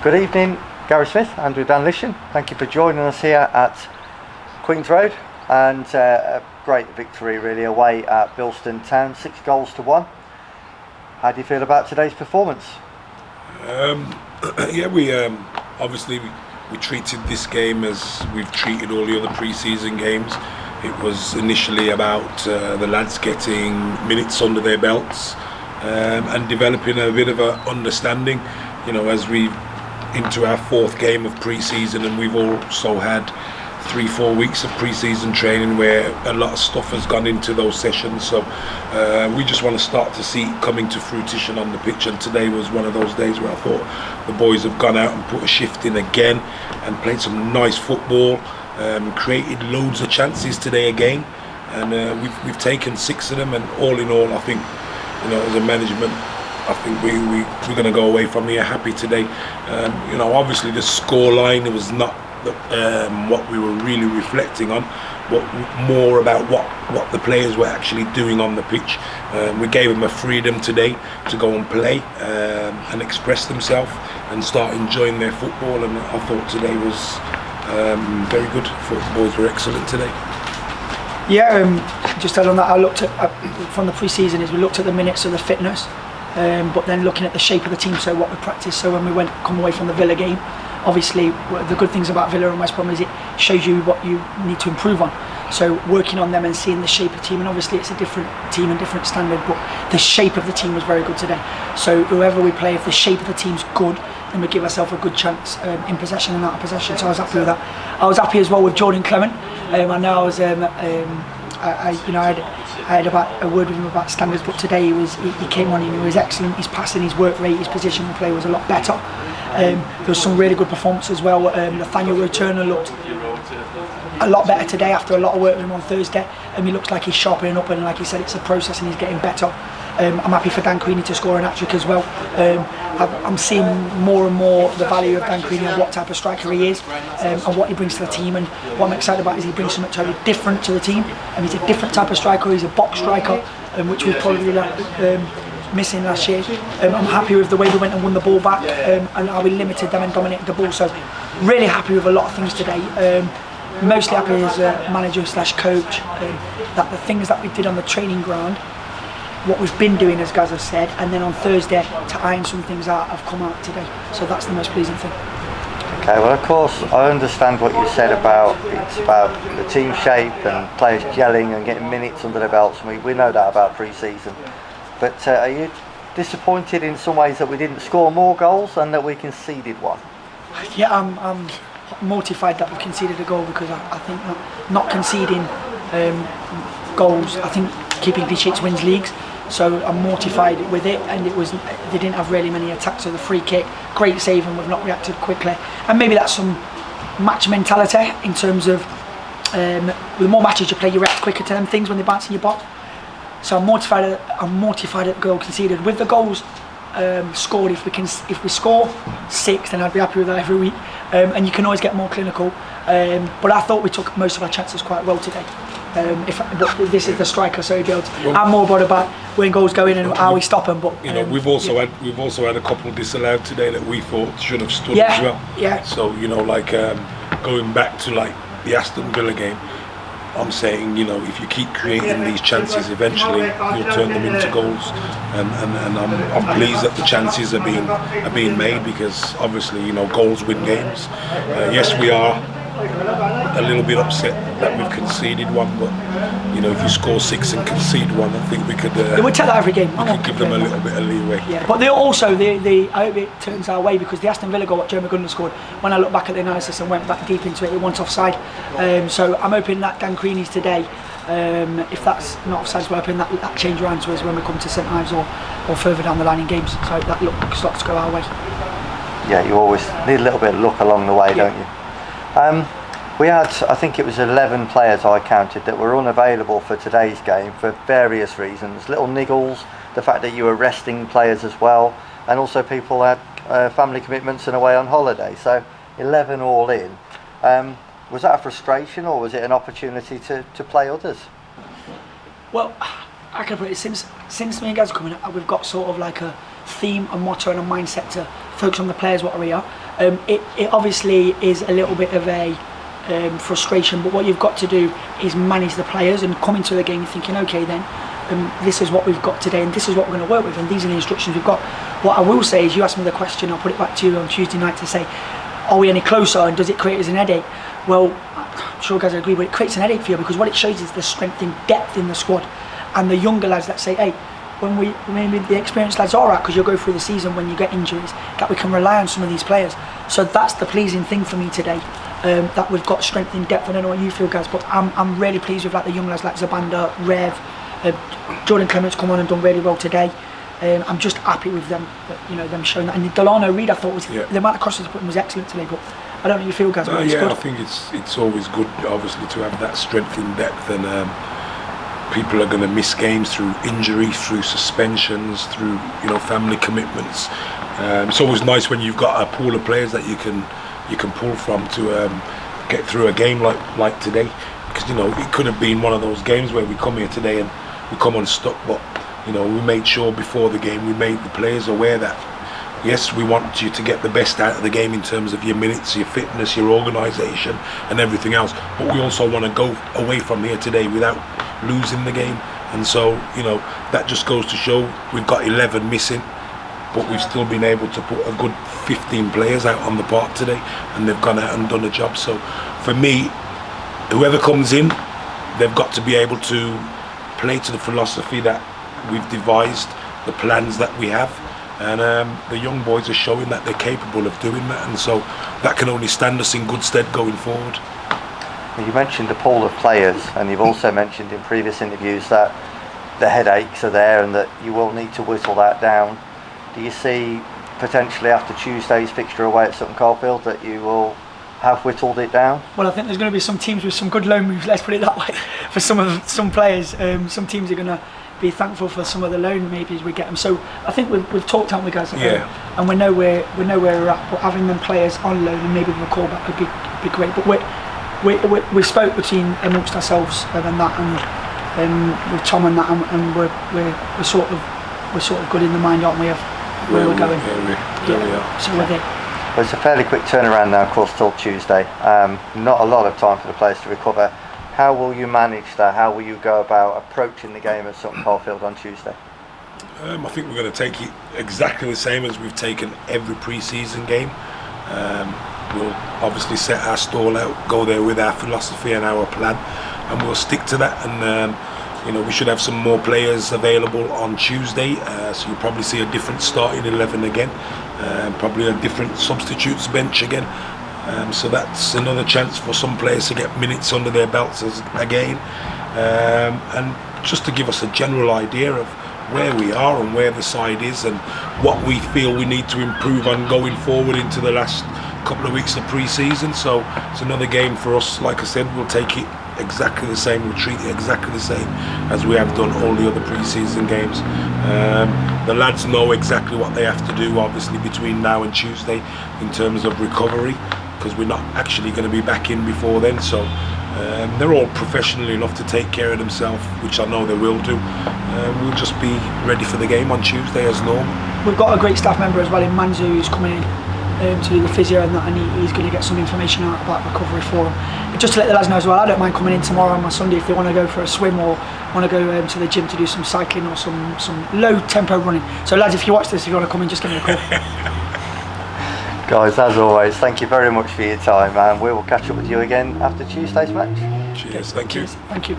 Good evening, Gary Smith, Andrew Danlishan. Thank you for joining us here at Queen's Road, and a great victory really away at Bilston Town, 6-1. How do you feel about today's performance? We obviously we treated this game as we've treated all the other pre-season games. It was initially about the lads getting minutes under their belts and developing a bit of a understanding, as we into our fourth game of pre-season, and we've also had 3-4 weeks of pre-season training where a lot of stuff has gone into those sessions, so we just want to start to see it coming to fruition on the pitch. And today was one of those days where I thought the boys have gone out and put a shift in again and played some nice football, created loads of chances today again, and we've taken 6 of them, and all in all I think, as a management, I think we're going to go away from here happy today. Obviously the score line, it was not what we were really reflecting on, but more about what the players were actually doing on the pitch. We gave them a freedom today to go and play and express themselves and start enjoying their football, and I thought today was very good. I thought the boys were excellent today. Just on that, I looked at from the pre-season is we looked at the minutes of the fitness, but then looking at the shape of the team, so what we practiced. So when we come away from the Villa game, obviously the good things about Villa and West Brom is it shows you what you need to improve on. So working on them and seeing the shape of the team, and obviously it's a different team and different standard, but the shape of the team was very good today. So whoever we play, if the shape of the team's good, then we give ourselves a good chance in possession and out of possession. So I was happy with that. I was happy as well with Jordan Clement. I know I was I had about a word with him about standards, but today he came on and he was excellent. His passing, his work rate, his positional play was a lot better. There was some really good performances as well. Nathaniel Returner looked a lot better today after a lot of work with him on Thursday, and he looks like he's sharpening up, and like he said, it's a process and he's getting better. I'm happy for Dan Queenie to score an hat-trick as well. I'm seeing more and more the value of Dan Queenie and what type of striker he is, and what he brings to the team. And what I'm excited about is he brings something totally different to the team, and he's a different type of striker. He's a box striker, which we probably missing last year. I'm happy with the way we went and won the ball back, and how we limited them and dominated the ball. So really happy with a lot of things today. Mostly happy as a manager / coach that the things that we did on the training ground, what we've been doing, as Gaz has said, and then on Thursday to iron some things out, have come out today. So that's the most pleasing thing. Okay, well of course I understand what you said about it's about the team shape and players gelling and getting minutes under their belts, and we know that about pre-season. But are you disappointed in some ways that we didn't score more goals and that we conceded one? Yeah, I'm mortified that we conceded a goal, because I think that not conceding goals, I think keeping clean sheets wins leagues. So I'm mortified with it, and they didn't have really many attacks. So the free kick, great save, and we've not reacted quickly. And maybe that's some match mentality in terms of the more matches you play, you react quicker to them things when they bounce in your box. So I'm mortified at the goal conceded. With the goals scored, if we score 6, then I'd be happy with that every week. And you can always get more clinical. But I thought we took most of our chances quite well today. But this is the striker, so he'd be able to. I'm more bothered about when goals go in and how we stop them. But we've also had a couple disallowed today that we thought should have stood as well. Yeah. So going back to the Aston Villa game, I'm saying, if you keep creating these chances, eventually you'll turn them into goals, and I'm pleased that the chances are being made, because obviously goals win games. Yes, we are a little bit upset that we've conceded one, but if you score 6 and concede 1, I think we could. They would take that every game. We could give them a little bit of leeway. Yeah, but they also, I hope it turns our way, because the Aston Villa goal what Joe McGunness scored, when I look back at the analysis and went back deep into it, it wasn't offside. So I'm hoping that Dan Queenie's today, if that's not offside, we're hoping that change around to us when we come to St Ives or further down the line in games. So that look starts to go our way. Yeah, you always need a little bit of luck along the way, don't you? We had, I think it was 11 players I counted that were unavailable for today's game for various reasons. Little niggles, the fact that you were resting players as well, and also people had family commitments and away on holiday. So 11 all in. Was that a frustration, or was it an opportunity to play others? Well, I can put it, since me and Gaz coming, we've got sort of like a theme, a motto and a mindset to focus on the players what are here. It obviously is a little bit of a frustration, but what you've got to do is manage the players and come into the game thinking, okay then, this is what we've got today and this is what we're going to work with and these are the instructions we've got. What I will say is, you asked me the question, I'll put it back to you on Tuesday night to say, are we any closer and does it create us an headache? Well, I'm sure guys agree, but it creates an headache for you because what it shows is the strength and depth in the squad, and the younger lads that say, hey, when maybe the experienced lads are out, because you'll go through the season when you get injuries, that we can rely on some of these players. So that's the pleasing thing for me today, that we've got strength in depth. I don't know what you feel, guys, but I'm really pleased with like the young lads like Zabanda, Rev, Jordan Clements come on and done really well today. I'm just happy with them, them showing that. And Delano Reed, I thought the amount of crosses he put in was excellent today. But I don't know how you feel, guys. But it's good. I think it's always good, obviously, to have that strength in depth, and people are going to miss games through injury, through suspensions, through family commitments. It's always nice when you've got a pool of players that you can pull from to get through a game like today, because it could have been one of those games where we come here today and we come unstuck, but we made sure before the game we made the players aware that yes, we want you to get the best out of the game in terms of your minutes, your fitness, your organisation and everything else, but we also want to go away from here today without losing the game. And so that just goes to show we've got 11 missing, but we've still been able to put a good 15 players out on the park today, and they've gone out and done a job. So for me, whoever comes in, they've got to be able to play to the philosophy that we've devised, the plans that we have, and the young boys are showing that they're capable of doing that, and so that can only stand us in good stead going forward. You mentioned the pool of players, and you've also mentioned in previous interviews that the headaches are there and that you will need to whittle that down. Do you see potentially after Tuesday's fixture away at Sutton Coldfield that you will have whittled it down? Well, I think there's going to be some teams with some good loan moves, let's put it that way, for some players. Some teams are going to be thankful for some of the loan maybe as we get them. So I think we've talked, haven't we, guys? And we know where we're at, but having them players on loan and maybe with a callback would be great. But we spoke between amongst ourselves and that, and with Tom and that, and we're sort of good in the mind, aren't we, of where we're going? So we're there. Well, it's a fairly quick turnaround now, of course, till Tuesday. Not a lot of time for the players to recover. How will you manage that? How will you go about approaching the game at Sutton Coldfield on Tuesday? I think we're going to take it exactly the same as we've taken every pre-season game. We'll obviously set our stall out, go there with our philosophy and our plan, and we'll stick to that. And we should have some more players available on Tuesday, so you'll probably see a different starting 11 again, probably a different substitutes bench again. So that's another chance for some players to get minutes under their belts again, and just to give us a general idea of where we are and where the side is and what we feel we need to improve on going forward into the last couple of weeks of pre-season. So it's another game for us. Like I said, we'll take it exactly the same, we'll treat it exactly the same as we have done all the other pre-season games. The lads know exactly what they have to do, obviously, between now and Tuesday in terms of recovery, because we're not actually going to be back in before then. So they're all professional enough to take care of themselves, which I know they will do. We'll just be ready for the game on Tuesday as normal. We've got a great staff member as well in Manzu, who's coming in to do the physio and that, and he's going to get some information out about recovery for him. But just to let the lads know as well, I don't mind coming in tomorrow on my Sunday if they want to go for a swim or want to go to the gym to do some cycling or some low tempo running. So lads, if you watch this, if you want to come in, just give me a call. Guys, as always, thank you very much for your time, and we will catch up with you again after Tuesday's match. Cheers, thank you. Thank you.